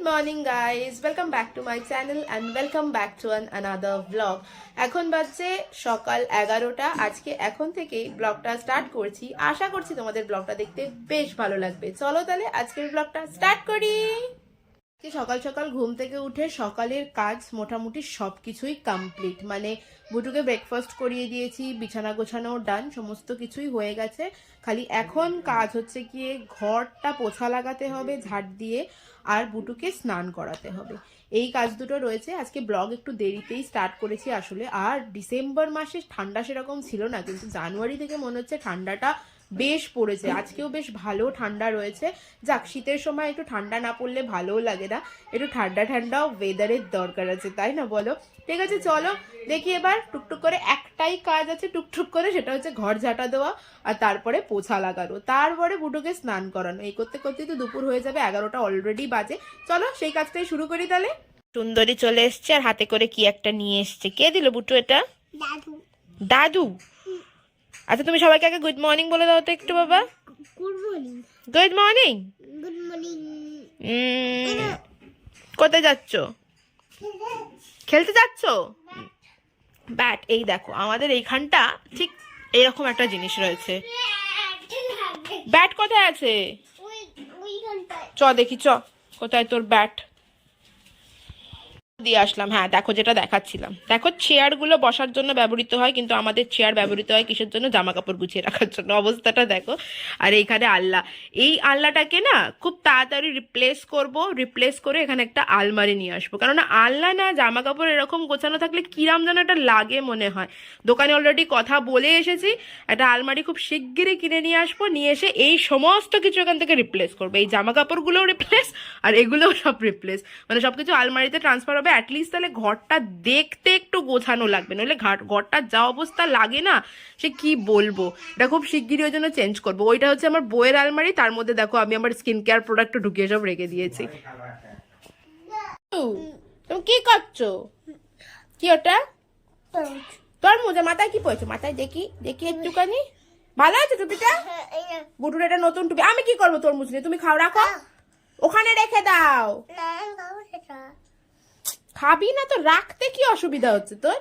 Morning guys, welcome back to my channel and welcome back to another blog. এখন বাজছে সকাল 11টা। আজকে এখন থেকেই ব্লগটা স্টার্ট করছি। আশা করছি তোমাদের ব্লগটা দেখতে বেশ ভালো লাগবে। চলো তাহলে আজকের ব্লগটা স্টার্ট করি। সকাল সকাল ঘুম থেকে উঠে সকালের কাজ মোটামুটি সব কিছুই কমপ্লিট। মানে বুটুকে ব্রেকফাস্ট করিয়ে দিয়েছি, বিছানা গোছানো ডান, সমস্ত কিছুই হয়ে গেছে। খালি এখন কাজ হচ্ছে গিয়ে ঘরটা পোছা লাগাতে হবে ঝাড় দিয়ে, আর বুটুকে স্নান করাতে হবে। এই কাজ দুটো রয়েছে। আজকে ব্লগ একটু দেরিতেই স্টার্ট করেছি আসলে। আর ডিসেম্বর মাসে ঠান্ডা সেরকম ছিল না, কিন্তু জানুয়ারি থেকে মনে হচ্ছে ঠান্ডাটা বেশ পড়েছে। আজকেও বেশ ভালো ঠান্ডা রয়েছে। যাক, শীতের সময় একটু ঠান্ডা না পড়লে ভালোও লাগে না, একটু ঠান্ডা ঠান্ডাও ওয়েদারের দরকার আছে, তাই না বলো? ঠিক আছে, চলো দেখি এবার টুকটুক করে একটাই কাজ আছে টুকটুক করে, সেটা হচ্ছে ঘর ঝাঁটা দেওয়া আর তারপরে পোছা লাগানো, তারপরে বুটুকে স্নান করানো। এই করতে করতেই তো দুপুর হয়ে যাবে, 11টা অলরেডি বাজে। চলো সেই কাজটাই শুরু করি তাহলে। সুন্দরী চলে এসছে আর হাতে করে কি একটা নিয়ে এসছে। কে দিল বুটু এটা? দাদু। দাদু? আচ্ছা, তুমি সবাইকে আগে গুড মর্নিং বলে দাও তো একটু বাবা। Good morning. Good morning. Good morning. কোথায় যাচ্ছ? খেলতে যাচ্ছ? ব্যাট। এই দেখো আমাদের এইখানটা ঠিক এরকম একটা জিনিস রয়েছে। ব্যাট কোথায় আছে? চ দেখি, চ কোথায় তোর ব্যাট। দিয়ে আসলাম। হ্যাঁ দেখো, যেটা দেখাচ্ছিলাম, দেখো চেয়ারগুলো বসার জন্য ব্যবহৃত হয়, কিন্তু আমাদের চেয়ার ব্যবহৃত হয় কিসের জন্য? জামা কাপড় গুছিয়ে রাখার জন্য। অবস্থাটা দেখো। আর এইখানে আল্লা, এই আল্লাটাকে না খুব তাড়াতাড়ি রিপ্লেস করে এখানে একটা আলমারি নিয়ে আসবো। কেননা আল্লা না জামা কাপড় এরকম গোছানো থাকলে কিরাম যেন একটা লাগে মনে হয়। দোকানে অলরেডি কথা বলে এসেছি, একটা আলমারি খুব শিগগিরই কিনে নিয়ে আসবো। নিয়ে এসে এই সমস্ত কিছু এখান থেকে রিপ্লেস করবো। এই জামা কাপড়গুলোও রিপ্লেস আর এগুলোও সব রিপ্লেস, মানে সবকিছু আলমারিতে ট্রান্সফার হবে। অ্যাটলিস্ট তাহলে ঘরটা দেখতে একটু গোছানো লাগবে, নইলে ঘরটার যা অবস্থা লাগে না, সে কি বলবো। এটা খুব শিগগিরই ওই জন্য চেঞ্জ করবো। ওইটা হচ্ছে আমার বইয়ের আলমারি, তার মধ্যে দেখো আমি আমার স্কিন কেয়ার প্রোডাক্ট ঢুকিয়ে সব রেখে দিয়েছি। তুমি কি করছো? কি ওটা? তরমুজ। মাথায় কি পড়েছো? মাথায় দেখি দেখি একটুখানি। ভালো আছে টুপিটা? বুটুর এটা নতুন টুপি। আমি কি করবো তরমুজ নিয়ে? তুমি খাও, রাখো ওখানে, রেখে দাও। খাবি না তো রাখতে কি অসুবিধা হচ্ছে তোর?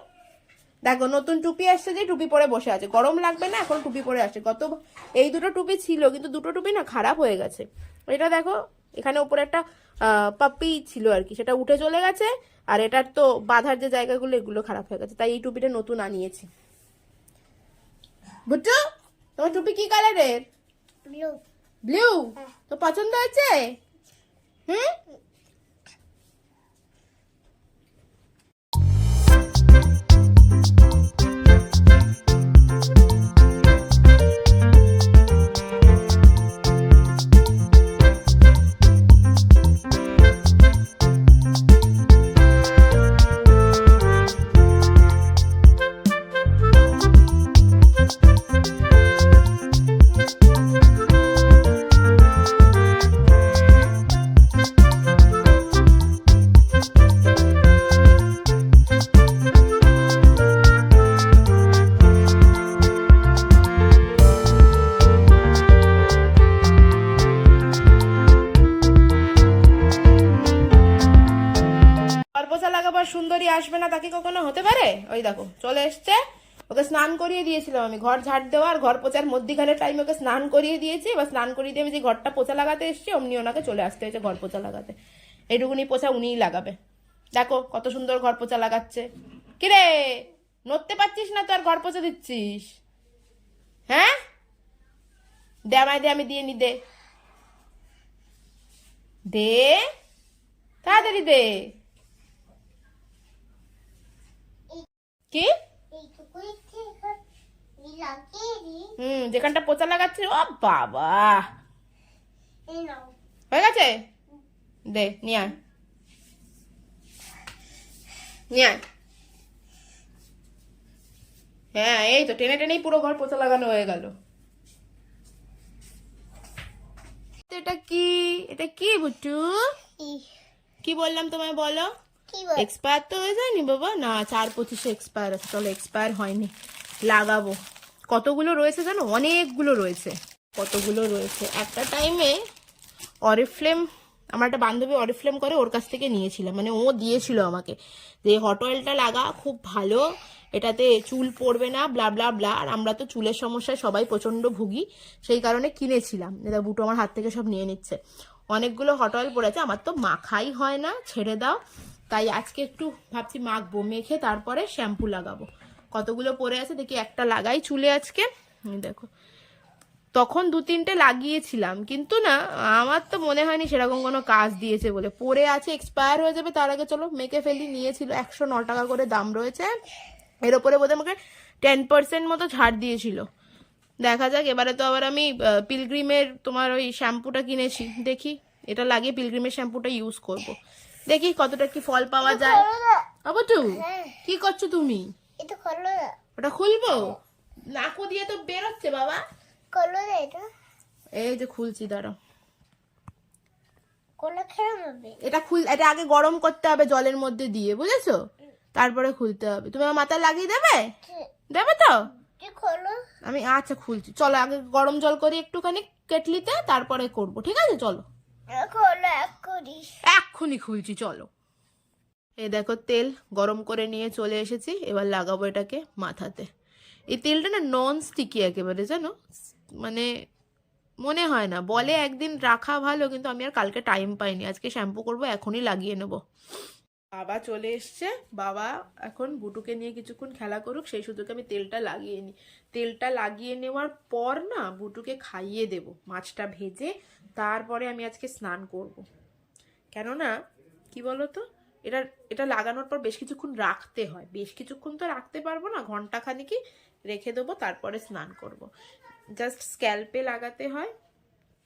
দেখো নতুন টুপি আসছে, যে টুপি পরে বসে আছে। গরম লাগবে না? এখন টুপি পরে আসছে। এই দুটো টুপি ছিল, কিন্তু দুটো টুপি না খারাপ হয়ে গেছে। এটা দেখো, এখানে উপরে একটা পাপ্পি ছিল আর কি, সেটা উঠে চলে গেছে। আর এটার তো বাঁধার যে জায়গাগুলো, এগুলো খারাপ হয়ে গেছে, তাই এই টুপিটা নতুন আনিয়েছি। বুট্টু, তোমার টুপি কি কালারের? ব্লু। ব্লু? তো পছন্দ হয়েছে? হুম। সুন্দরী আসবে না তাকে কখনো হতে পারে? ওই দেখো চলে এসছে। ওকে স্নান করিয়ে দিয়েছিলাম আমি, ঘর ঝাড় দেওয়া আর ঘর পোছার মধ্যিখানে টাইম ওকে স্নান করিয়ে দিয়েছি। এবার স্নান করিয়ে দিয়ে আমি যে ঘরটা পোছা লাগাতে এসেছি, অমনি ওনাকে চলে আসতে হয়েছে ঘর পোছা লাগাতে। এইটুকুনি পোছা উনিই লাগাবে। দেখো কত সুন্দর ঘর পোছা লাগাচ্ছে। কিরে, নড়তে পারছিস না তো আর ঘর পোছা দিচ্ছিস? হ্যাঁ, দে আমায়, দে, আমি দিয়ে নি, দে দে, তাড়াতাড়ি দে। কি? যেখানটা পোচা লাগাচ্ছে। ও বাবা, হয়ে গেছে? দে, নিয়ে আয়, নিয়ে আয়। হ্যাঁ, এই তো টেনে টেনেই পুরো ঘর পোচা লাগানো হয়ে গেল। এটা কি? এটা কি বুটু? কি বললাম তোমায় বলো? এক্সপায়ার তো হয়ে যায়নি বাবা? না, 4/25 এক্সপায়ার আছে। চলো, এক্সপায়ার হয়নি, লাগাবো। কতগুলো রয়েছে জানো? অনেকগুলো রয়েছে। কতগুলো রয়েছে একটা টাইমে। অরিফ্লেম আমার একটা বান্ধবী অরিফ্লেম করে, ওর কাছ থেকে নিয়েছিলাম, মানে ও দিয়েছিল আমাকে যে হট অয়েলটা লাগা, খুব ভালো, এটাতে চুল পড়বে না, ব্লা ব্লা ব্লা। আর আমরা তো চুলের সমস্যায় সবাই প্রচন্ড ভুগি, সেই কারণে কিনেছিলাম। এটা বুটো আমার হাত থেকে সব নিয়ে নিচ্ছে। অনেকগুলো হট অয়েল পড়েছে, আমার তো মাখাই হয় না, ছেড়ে দাও। তাই আজকে একটু ভাবছি মাখবো, মেখে তারপরে শ্যাম্পু লাগাবো। কতগুলো পরে আছে দেখি, একটা লাগাই চুলে আজকে। দেখো, তখন 2-3টে লাগিয়েছিলাম, কিন্তু না আমার তো মনে হয়নি সেরকম কোনো কাজ দিয়েছে বলে। পরে আছে, এক্সপায়ার হয়ে যাবে তার আগে চলো মেখে ফেলি। নিয়েছিল 109 টাকা করে দাম রয়েছে, এর ওপরে বোধহয় আমাকে 10% মতো ছাড় দিয়েছিল। দেখা যাক, এবারে তো আবার আমি পিলগ্রিমের তোমার ওই শ্যাম্পুটা কিনেছি, দেখি এটা লাগিয়ে পিলগ্রিমের শ্যাম্পুটা ইউজ করব। দেখি কতটা কি ফল পাওয়া যায়। বাবুটু, কি করছো তুমি? ওটা খুলবো? নাকু দিয়ে তো বেরোচ্ছে বাবা। এই যে খুলছি, দাঁড়াও। এটা আগে গরম করতে হবে জলের মধ্যে দিয়ে, বুঝেছো? তারপরে খুলতে হবে। তুমি আমার মাথায় লাগিয়ে দেবে? দেবে তো? আমি আচ্ছা খুলছি, চলো আগে গরম জল করি একটুখানি কেটলিতে, তারপরে করব, ঠিক আছে? চলো এক্ষুনি খুলছি, চলো। এই দেখো, তেল গরম করে নিয়ে চলে এসেছি, এবার লাগাবো এটাকে মাথাতে। এই তেলটা না নন স্টিকি একেবারে, জানো, মানে মনে হয় না, বলে একদিন রাখা ভালো, কিন্তু আমি আর কালকে টাইম পাইনি। আজকে শ্যাম্পু করব, এখনই লাগিয়ে নেব। বাবা চলে এসছে, বাবা এখন বুটুকে নিয়ে কিছুক্ষণ খেলা করুক, সেই সুযোগে আমি তেলটা লাগিয়ে নিই। তেলটা লাগিয়ে নেওয়ার পর না বুটুকে খাইয়ে দেব মাছটা ভেজে, তারপরে আমি আজকে স্নান করব। কেননা কি বলতো, এটা এটা লাগানোর পর বেশ কিছুক্ষণ রাখতে হয়, বেশ কিছুক্ষণ তো রাখতে পারবো না, ঘন্টাখানেকই রেখে দেবো, তারপরে স্নান করব। জাস্ট স্ক্যাল্পে লাগাতে হয়,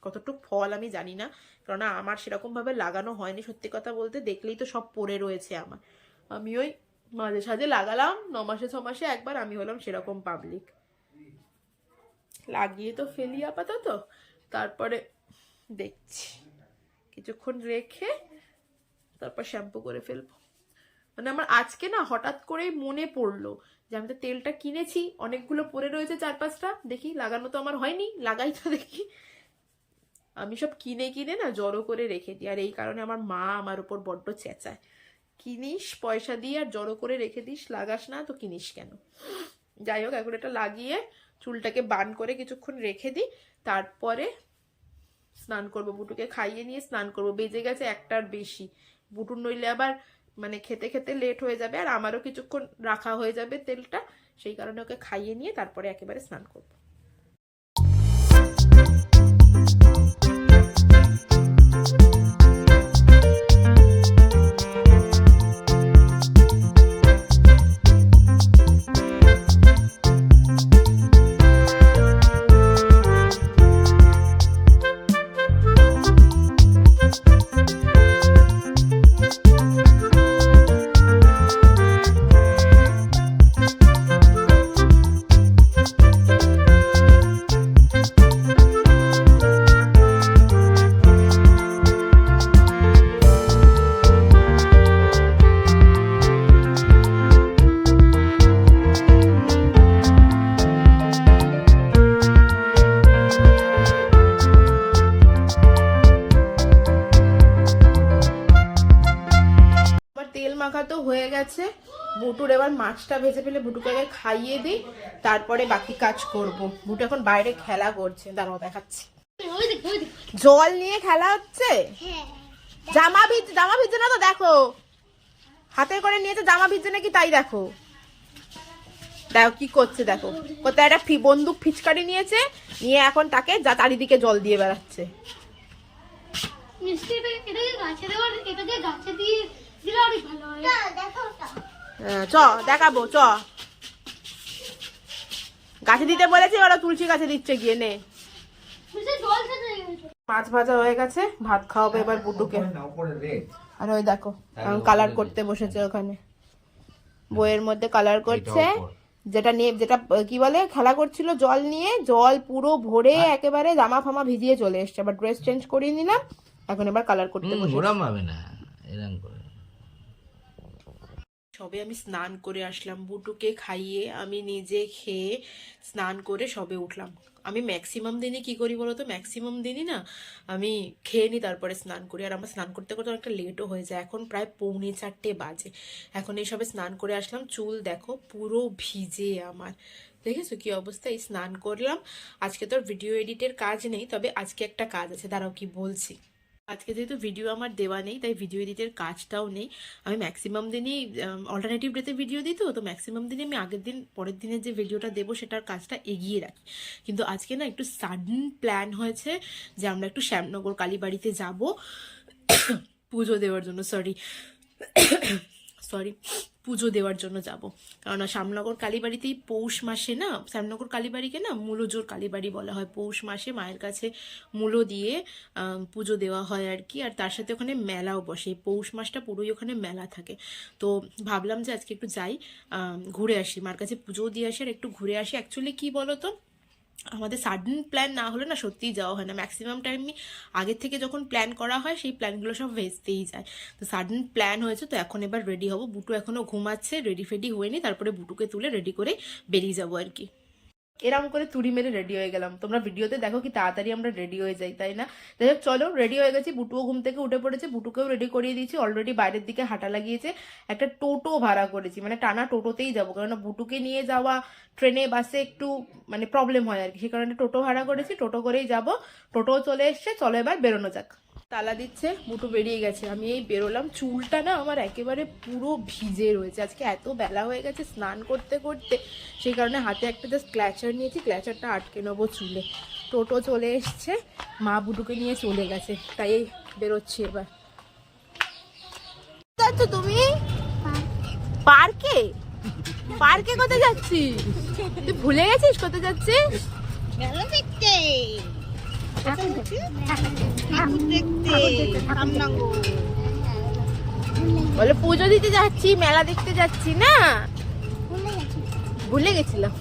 কতটুক ফল আমি জানি না, কেননা আমার সেরকম ভাবে লাগানো হয়নি। সত্যি কথা বলতে, দেখলেই তো সব পড়ে রয়েছে আমার। আমি ওই মাঝে সাঝে লাগালাম, 9 মাসে 6 মাসে একবার, আমি হলাম সেরকম পাবলিক। লাগিয়ে তো ফেলি আপাতত, তারপরে দেখছি কিছুক্ষণ রেখে তারপর শ্যাম্পু করে ফেলবো। মানে আমার আজকে না হঠাৎ করেই মনে পড়লো যে আমি তো তেলটা কিনেছি, অনেকগুলো পরে রয়েছে 4-5টা, দেখি লাগানো তো আমার হয়নি, লাগাই তো দেখি। আমি সব কিনে কিনে না জড়ো করে রেখে দিই, আর এই কারণে আমার মা আমার উপর বড্ড চেঁচায়, কিনিস পয়সা দিয়ে আর জড়ো করে রেখে দিস, লাগাস না তো কিনিস কেন। যাই হোক, এখন এটা লাগিয়ে চুলটাকে বান করে কিছুক্ষণ রেখে দিই, তারপরে স্নান করবো। বুটুকে খাইয়ে নিয়ে স্নান করবো। বেজে গেছে 1টার বেশি, বুটুর নইলে আবার মানে খেতে খেতে লেট হয়ে যাবে, আর আমারও কিছুক্ষণ রাখা হয়ে যাবে তেলটা, সেই কারণে ওকে খাইয়ে নিয়ে তারপরে একেবারে স্নান করবো। মাখা তো হয়ে গেছে, বুটুর এবার মাছটা ভেজে ফেলে বুটুকে আগে খাইয়ে দিই, তারপরে বাকি কাজ করব। বুটু এখন বাইরে খেলা করছে, দাঁড়াও দেখাচ্ছি। জল নিয়ে খেলা হচ্ছে, জামা ভিজছে না তো, দেখো হাতে করে নিয়েছে, জামা ভিজছে নাকি তাই দেখো। দেখো কি করছে, দেখো কোথায় একটা বন্দুক ফিচকারি নিয়েছে, নিয়ে এখন তাকে চারিদিকে জল দিয়ে বেড়াচ্ছে। চ দেখাবো, চ গাছে দিতে বলেছি, ওরা তুলসী গাছে দিচ্ছে গিয়ে। নে, মাছ ভাজা হয়ে গেছে, ভাত খাওয়াবো এবার বুটুকে। আর ওই দেখো কালার করতে বসেছে, ওখানে বইয়ের মধ্যে কালার করছে, যেটা নিয়ে যেটা কি বলে খেলা করছিল জল নিয়ে, জল পুরো ভরে একেবারে জামা ফামা ভিজিয়ে চলে এসছে। আবার ড্রেস চেঞ্জ করিয়ে নিলাম, এখন এবার কালার করতে বসেছে। সবে আমি স্নান করে আসলাম, বুটুকে খাইয়ে আমি নিজে খেয়ে স্নান করে সবে উঠলাম। আমি ম্যাক্সিমাম দিনই কি করি বলো তো, ম্যাক্সিমাম দিনই না আমি খেয়ে নিই তারপরে স্নান করি, আর আমার স্নান করতে করতে অনেকটা লেটও হয়ে যায়। এখন প্রায় 3:45 বাজে, এখন এইসবে স্নান করে আসলাম। চুল দেখো পুরো ভিজে আমার, দেখেছো কি অবস্থা। এই স্নান করলাম। আজকে তোর ভিডিও এডিটের কাজ নেই, তবে আজকে একটা কাজ আছে, দাঁড়াও কি বলছি। আজকে যেহেতু ভিডিও আমার দেওয়া নেই, তাই ভিডিও এডিটের কাজটাও নেই। আমি ম্যাক্সিমাম দিনই অল্টারনেটিভ ডেতে ভিডিও দিই, তো ম্যাক্সিমাম দিনই আমি আগের দিন পরের দিনের যে ভিডিওটা দেবো সেটার কাজটা এগিয়ে রাখি। কিন্তু আজকে না একটু সাডেন প্ল্যান হয়েছে যে আমরা একটু শ্যামনগর কালীবাড়িতে যাব পুজো দেওয়ার জন্য, সরি পুজো দেওয়ার জন্য যাব। কারণ শ্যামনগর কালীবাড়িতেই পৌষ মাসে না, শ্যামনগর কালীবাড়িকে না মূলজোর কালীবাড়ি বলা হয়। পৌষ মাসে মায়ের কাছে মূলো দিয়ে পুজো দেওয়া হয় আর কি। আর তার সাথে ওখানে মেলাও বসে, পৌষ মাসটা পুরোই ওখানে মেলা থাকে। তো ভাবলাম যে আজকে একটু যাই, ঘুরে আসি, মার কাছে পুজোও দিয়ে আসি আর একটু ঘুরে আসি। অ্যাকচুয়ালি কি বলো তো, আমাদের সাডেন প্ল্যান না হলে না সত্যিই যাওয়া হয় না। ম্যাক্সিমাম টাইমই আগের থেকে যখন প্ল্যান করা হয় সেই প্ল্যানগুলো সব ভেস্তেই যায়। তো সাডেন প্ল্যান হয়েছে, তো এখন এবার রেডি হব। বুটু এখনও ঘুমাচ্ছে, রেডি ফেডি হয়নি, তারপরে বুটুকে তুলে রেডি করে বেরিয়ে যাবো আর কি। এরম করে তুড়ি মেরে রেডি হয়ে গেলাম। তোমরা ভিডিওতে দেখো কি তাড়াতাড়ি আমরা রেডি হয়ে যাই, তাই না? যাই হোক চলো, রেডি হয়ে গেছি। বুটুও ঘুম থেকে উঠে পড়েছে, বুটুকেও রেডি করিয়ে দিয়েছি। অলরেডি বাইরের দিকে হাঁটা লাগিয়েছে। একটা টোটো ভাড়া করেছি, মানে টানা টোটোতেই যাবো, কারণ বুটুকে নিয়ে যাওয়া ট্রেনে বাসে একটু মানে প্রবলেম হয় আর কি। সে কারণে টোটো ভাড়া করেছি, টোটো করেই যাব। টোটোও চলে এসছে, চলো এবার বেরোনো যাক। তালা দিচ্ছে, বুটু বেরিয়ে গেছে, আমি এই বেরোলাম। চুলটা না আমার একেবারে পুরো ভিজে রয়েছে, আজকে এত বেলা হয়ে গেছে স্নান করতে করতে, সেই কারণে হাতে একটা জাস্ট ক্ল্যাচার নিয়েছি, ক্ল্যাচারটা আটকে নেবো চুলে। টোটো চলে এসছে, মা বুটুকে নিয়ে চলে গেছে, তাই বেরোচ্ছি এবার। যাচ্ছ তুমি পার্কে? পার্কে কোথায় যাচ্ছিস? তুই ভুলে গেছিস কোথায় যাচ্ছিস? মেলা দেখতে বলে পুজো দিতে যাচ্ছি, মেলা দেখতে যাচ্ছি না, ভুলে গেছিলাম।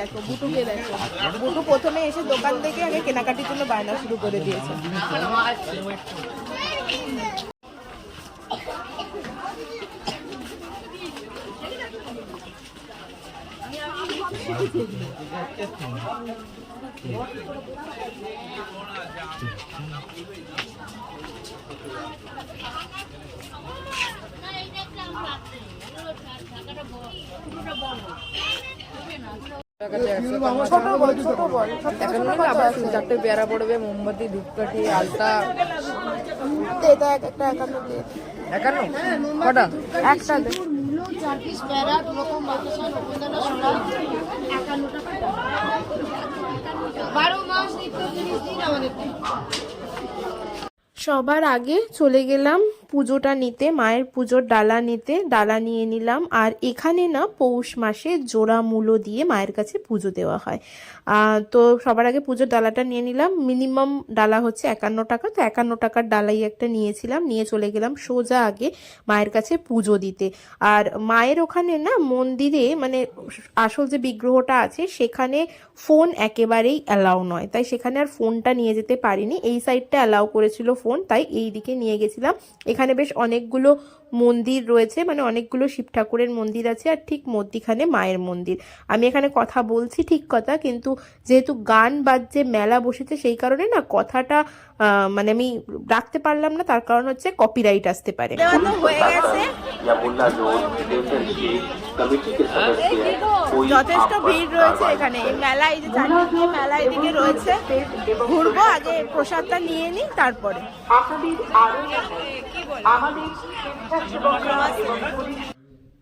দেখো বুটুকে দেখো, বুটু প্রথমে এসে দোকান থেকে আগে কেনাকাটির জন্য বায়না শুরু করে দিয়েছে। চারটে পেয়ারা পড়বে, মোমবাতি, ধূপকাঠি, আলতা। এটা একটা 51 কটা? একটা দে। সবার আগে চলে গেলাম পুজোটা নিতে, মায়ের পুজোর ডালা নিতে। ডালা নিয়ে নিলাম। আর এখানে না পৌষ মাসে জোড়া মূলো দিয়ে মায়ের কাছে পুজো দেওয়া হয়। তো সবার আগে পুজোর ডালাটা নিয়ে নিলাম। মিনিমাম ডালা হচ্ছে 51 টাকা, তো 51 টাকার ডালাই একটা নিয়েছিলাম। নিয়ে চলে গেলাম সোজা আগে মায়ের কাছে পুজো দিতে। আর মায়ের ওখানে না মন্দিরে, মানে আসল যে বিগ্রহটা আছে সেখানে ফোন একেবারেই অ্যালাউ নয়, তাই সেখানে আর ফোনটা নিয়ে যেতে পারিনি। এই সাইডটা অ্যালাউ করেছিল ফোন, তাই এই দিকে নিয়ে গেছিলাম। এখানে বেশ অনেকগুলো মন্দির রয়েছে, মানে অনেকগুলো শিব ঠাকুরের মন্দির আছে, আর ঠিক মধ্যিখানে মায়ের মন্দির। আমি এখানে কথা বলছি ঠিক কথা, কিন্তু যেহেতু গান বাজছে, মেলা বসেছে, সেই কারণে না কথাটা মানে আমি রাখতে পারলাম না, তার কারণ হচ্ছে কপিরাইট আসতে পারে। যথেষ্ট ভিড় রয়েছে এখানে মেলায়, যে চারিদিকে মেলা এদিকে রয়েছে। ঘুরবো, আগে প্রসাদটা নিয়ে নিই তারপরে।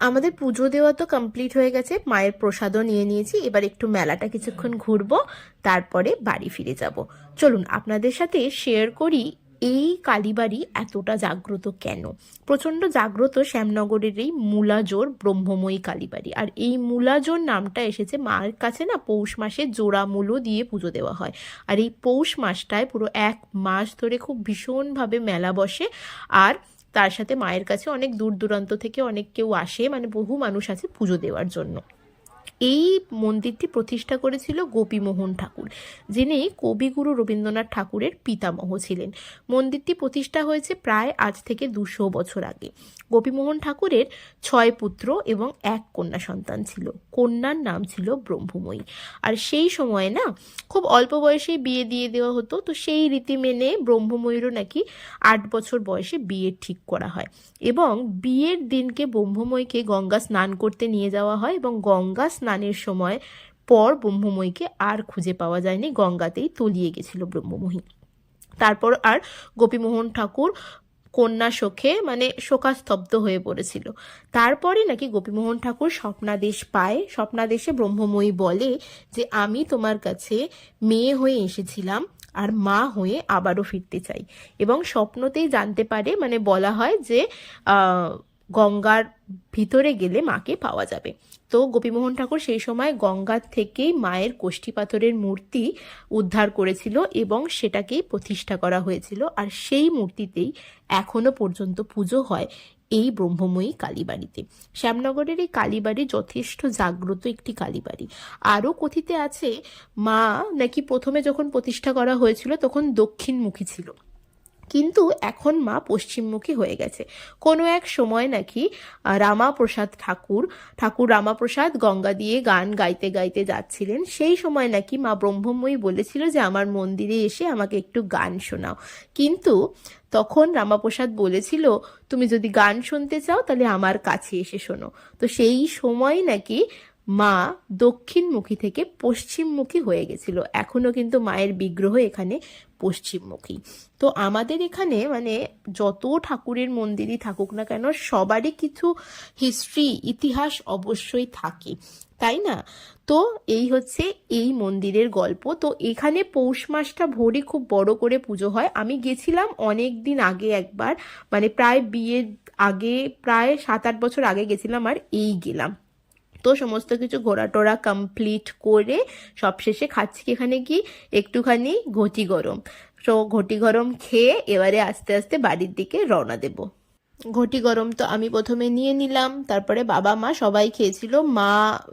আমাদের পুজো দেওয়া তো কমপ্লিট হয়ে গেছে, মায়ের প্রসাদও নিয়ে নিয়েছি, এবার একটু মেলাটা কিছুক্ষণ ঘুরবো, তারপরে বাড়ি ফিরে যাব। চলুন আপনাদের সাথে শেয়ার করি এই কালীবাড়ি এতটা জাগ্রত কেন। প্রচণ্ড জাগ্রত শ্যামনগরের এই মূলাজোর ব্রহ্মময়ী কালীবাড়ি। আর এই মূলাজোর নামটা এসেছে মায়ের কাছে না পৌষ মাসে জোড়া মূলো দিয়ে পুজো দেওয়া হয়। আর এই পৌষ মাসটায় পুরো 1 মাস ধরে খুব ভীষণভাবে মেলা বসে। আর তার সাথে মায়ের কাছে অনেক দূর দূরান্ত থেকে অনেক কেউ আসে, মানে বহু মানুষ আছে পুজো দেওয়ার জন্য। এই মন্দিরটি প্রতিষ্ঠা করেছিল গোপীমোহন ঠাকুর, যিনি কবিগুরু রবীন্দ্রনাথ ঠাকুরের পিতামহ ছিলেন। মন্দিরটি প্রতিষ্ঠা হয়েছে প্রায় আজ থেকে 200 বছর আগে। গোপীমোহন ঠাকুরের 6 পুত্র এবং 1 কন্যা সন্তান ছিল। কন্যার নাম ছিল ব্রহ্মময়ী। আর সেই সময়ে না খুব অল্প বয়সেই বিয়ে দিয়ে দেওয়া হতো, তো সেই রীতি মেনে ব্রহ্মময়ীরও নাকি 8 বছর বয়সে বিয়ে ঠিক করা হয় এবং বিয়ের দিনকে ব্রহ্মময়ীকে গঙ্গা স্নান করতে নিয়ে যাওয়া হয় এবং গঙ্গা স্নানের সময় পর ব্রহ্মময়ীকে আর খুঁজে পাওয়া যায়নি, গঙ্গাতেই তলিয়ে গেছিল ব্রহ্মময়ী। তারপর আর গোপীমোহন ঠাকুর কন্যা শোকে মানে শোকাস্তব্ধ হয়ে পড়েছিল। তারপরে নাকি গোপীমোহন ঠাকুর স্বপ্নাদেশ পায়। স্বপ্নাদেশে ব্রহ্মময়ী বলে যে আমি তোমার কাছে মেয়ে হয়ে এসেছিলাম আর মা হয়ে আবারও ফিরতে চাই। এবং স্বপ্নতেই জানতে পারে, মানে বলা হয় যে গঙ্গার ভিতরে গেলে মাকে পাওয়া যাবে। তো গোপীমোহন ঠাকুর সেই সময় গঙ্গার থেকেই মায়ের কোষ্ঠী পাথরের মূর্তি উদ্ধার করেছিল এবং সেটাকেই প্রতিষ্ঠা করা হয়েছিল। আর সেই মূর্তিতেই এখনো পর্যন্ত পুজো হয় এই ব্রহ্মময়ী কালীবাড়িতে। শ্যামনগরের এই কালীবাড়ি যথেষ্ট জাগ্রত একটি কালীবাড়ি। আরও কথিত আছে মা নাকি প্রথমে যখন প্রতিষ্ঠা করা হয়েছিল তখন দক্ষিণমুখী ছিল, কিন্তু এখন মা পশ্চিমমুখী হয়ে গেছে। কোনো এক সময় নাকি রামাপ্রসাদ ঠাকুর রামাপ্রসাদ গঙ্গা দিয়ে গান গাইতে গাইতে যাচ্ছিলেন। সেই সময় নাকি মা ব্রহ্মময়ী বলেছিল যে আমার মন্দিরে এসে আমাকে একটু গান শোনাও। কিন্তু তখন রামাপ্রসাদ বলেছিল তুমি যদি গান শুনতে চাও তাহলে আমার কাছে এসে শোনো। তো সেই সময় নাকি মা দক্ষিণমুখী থেকে পশ্চিমমুখী হয়ে গেছিল। এখনো কিন্তু মায়ের বিগ্রহ এখানে পশ্চিমমুখী। তো আমাদের এখানে মানে যত ঠাকুরের মন্দিরই থাকুক না কেন, সবারই কিছু হিস্ট্রি ইতিহাস অবশ্যই থাকে, তাই না? তো এই হচ্ছে এই মন্দিরের গল্প। তো এখানে পৌষ মাসটা ভোরই খুব বড় করে পুজো হয়। আমি গেছিলাম অনেক দিন আগে একবার, মানে প্রায় বিয়ের আগে, প্রায় 7-8 বছর আগে গেছিলাম, আর এই গেলাম। তো সমস্ত কিছু ঘোরাটোরা কমপ্লিট করে সবশেষে খাচ্ছি এখানে কি একটুখানি ঘটি গরম। তো ঘটি গরম খেয়ে এবারে আস্তে আস্তে বাড়ির দিকে রওনা দেব। ঘটি গরম তো আমি প্রথমে নিয়ে নিলাম, তারপরে বাবা মা সবাই খেয়েছিল, মা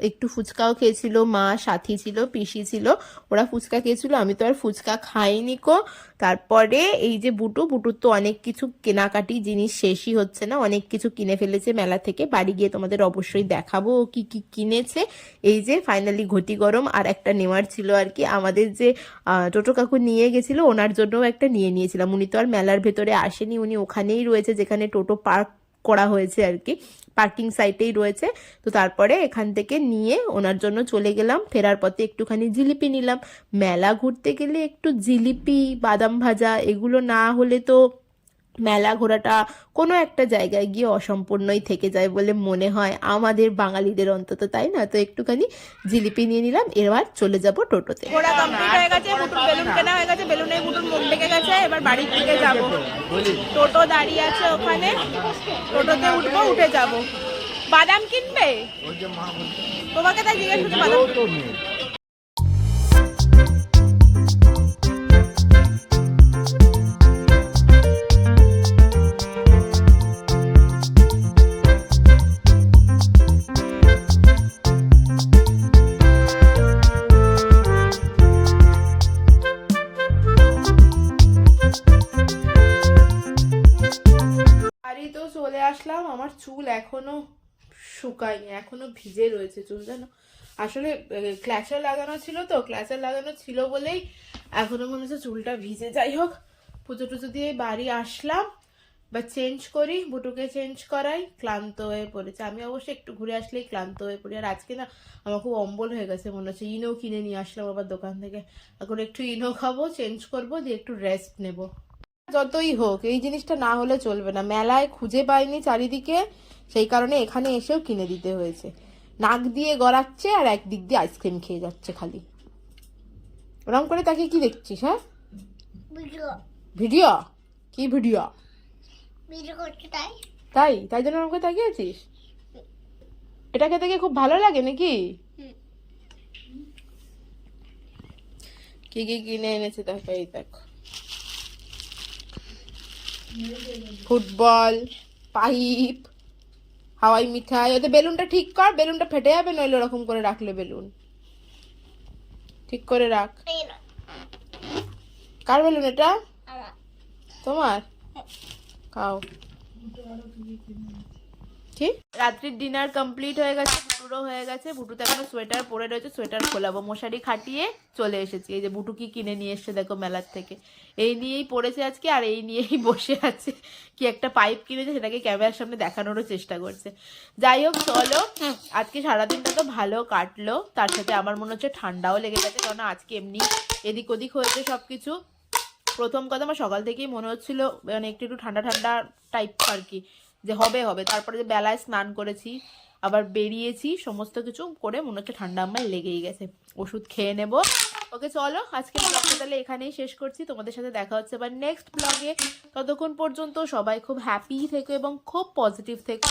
একটু ফুচকাও খেয়েছিল, মা সাথী ছিল, পিসি ছিল, ওরা ফুচকা খেয়েছিল, আমি তো আর ফুচকা খাইনি কো। তারপরে এই যে বুটুর তো অনেক কিছু কেনাকাটি জিনিস শেষই হচ্ছে না, অনেক কিছু কিনে ফেলেছে মেলা থেকে। বাড়ি গিয়ে তোমাদের অবশ্যই দেখাবো ও কি কি কিনেছে। এই যে ফাইনালি ঘটি গরম আর একটা নেওয়ার ছিল আর কি, আমাদের যে টোটো কাকু নিয়ে গেছিল ওনার জন্যও একটা নিয়ে নিয়েছিলাম। উনি তো আর মেলার ভেতরে আসেনি, উনি ওখানেই রয়েছে যেখানে টোটো পার্ক করা হয়েছে আর কি, পার্কিং সাইটেই রয়েছে। তো তারপরে এখান থেকে নিয়ে ওনার জন্য চলে গেলাম। ফেরার পথে একটুখানি জিলিপি নিলাম। মেলা ঘুরতে গেলে একটু জিলিপি, বাদাম ভাজা এগুলো না হলে তো মেলা ঘোরাটা কোনো একটা জায়গায় গিয়ে অসম্পূর্ণই থেকে যায় বলে মনে হয় আমাদের বাঙালিদের অন্তত, তাই না? তো একটুখানি জিলিপি নিয়ে নিলাম, এবার চলে যাব টোটোতে। ঘোরা কমপ্লিট হয়ে গেছে, বুটুর বেলুন কেনা হয়ে গেছে, বেলুনে বুটুর মুখ লেগে গেছে, এবার বাড়ির দিকে যাব। টোটো দাঁড়িয়ে আছে ওখানে, টোটোতে উঠবো, উঠে যাব। বাদাম কিনবে? তোমাকে তাই জিজ্ঞেস করছি বাদাম। বাড়ি তো চলে আসলাম, আমার চুল এখনো শুকায়নি, এখনো ভিজে রয়েছে চুল, জানো। আসলে ক্ল্যাচার লাগানো ছিল, তো ক্ল্যাচার লাগানো ছিল বলেই এখনো মনে হচ্ছে চুলটা ভিজে। যাই হোক, পুজো টুজো দিয়ে বাড়ি আসলাম, বা চেঞ্জ করি, বুটুকে চেঞ্জ করাই, ক্লান্ত হয়ে পড়েছে। আমি অবশ্যই একটু ঘুরে আসলেই ক্লান্ত হয়ে পড়ি। আর আজকে না আমার খুব অম্বল হয়ে গেছে মনে হচ্ছে। ইনো কিনে নিয়ে আসলাম আবার দোকান থেকে, এখন একটু ইনো খাবো, চেঞ্জ করবো, দিয়ে একটু রেস্ট নেবো। যতই হোক এই জিনিসটা না হলে চলবে না, মেলায় খুঁজে পাইনি চারিদিকে, সেই কারণে এখানে এসেও কিনে দিতে হয়েছে। নাক দিয়ে গড়াচ্ছে আর একদিক দিয়ে আইসক্রিম খেয়ে যাচ্ছে খালি। ওরম করে তাকে কি দেখছিস? হ্যাঁ, ভিডিও? কি ভিডিও? তাই তাই জন্য ওরম করে তাকিয়ে আছিস? এটা খেতে গিয়ে খুব ভালো লাগে নাকি? কি কি কিনে এনেছে দেখো, এই দেখো ফুটবল, পাইপ, হাওয়াই মিঠাই। ওতে বেলুনটা ঠিক কর, বেলুনটা ফেটে যাবে নইলে ওরকম করে রাখলে বেলুন ঠিক করে রাখ। কার বেলুন এটা? তোমার? খাও। ঠিক, রাত্রির ডিনার কমপ্লিট হয়ে গেছে, বুটুরও হয়ে গেছে। বুটুতে এখনো সোয়েটার পরে রয়েছে, সোয়েটার খোলাবো। মশারি খাটিয়ে চলে এসেছি। এই যে বুটু কি কিনে নিয়ে এসছে দেখো মেলার থেকে, এই নিয়েই পড়েছে আজকে, আর এই নিয়েই বসে আছে। কি একটা পাইপ কিনেছে, সেটাকে ক্যামেরার সামনে দেখানোরও চেষ্টা করছে। যাই হোক চলো, আজকে সারাদিনটা তো ভালো কাটলো, তার সাথে আমার মনে হচ্ছে ঠান্ডাও লেগে গেছে, কারণ আজকে এমনি এদিক ওদিক হয়েছে সবকিছু। প্রথম কথা, আমার সকাল থেকেই মনে হচ্ছিল মানে একটু একটু ঠান্ডা ঠান্ডা টাইপ আর কি, যে হবে হবে। তারপরে যে বেলায় স্নান করেছি, আবার বেরিয়েছি, সমস্ত কিছু করে মনে হচ্ছে ঠান্ডা আমার লেগেই গেছে। ওষুধ খেয়ে নেব। ওকে চলো, আজকে ব্লগটা তাহলে এখানেই শেষ করছি। তোমাদের সাথে দেখা হচ্ছে আবার নেক্সট ব্লগে। ততক্ষণ পর্যন্ত সবাই খুব হ্যাপি থেকো এবং খুব পজিটিভ থেকো।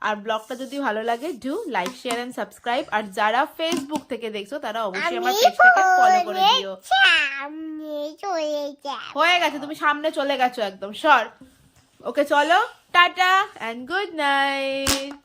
আর ব্লগটা যদি ভালো লাগে do like, share and subscribe. আর যারা ফেসবুক থেকে দেখছো তারা অবশ্যই আমার পেজটাকে ফলো করে দিও। হয়ে গেছে, তুমি সামনে চলে গেছো একদম, সর। ওকে চলো, টাটা এন্ড গুড নাইট।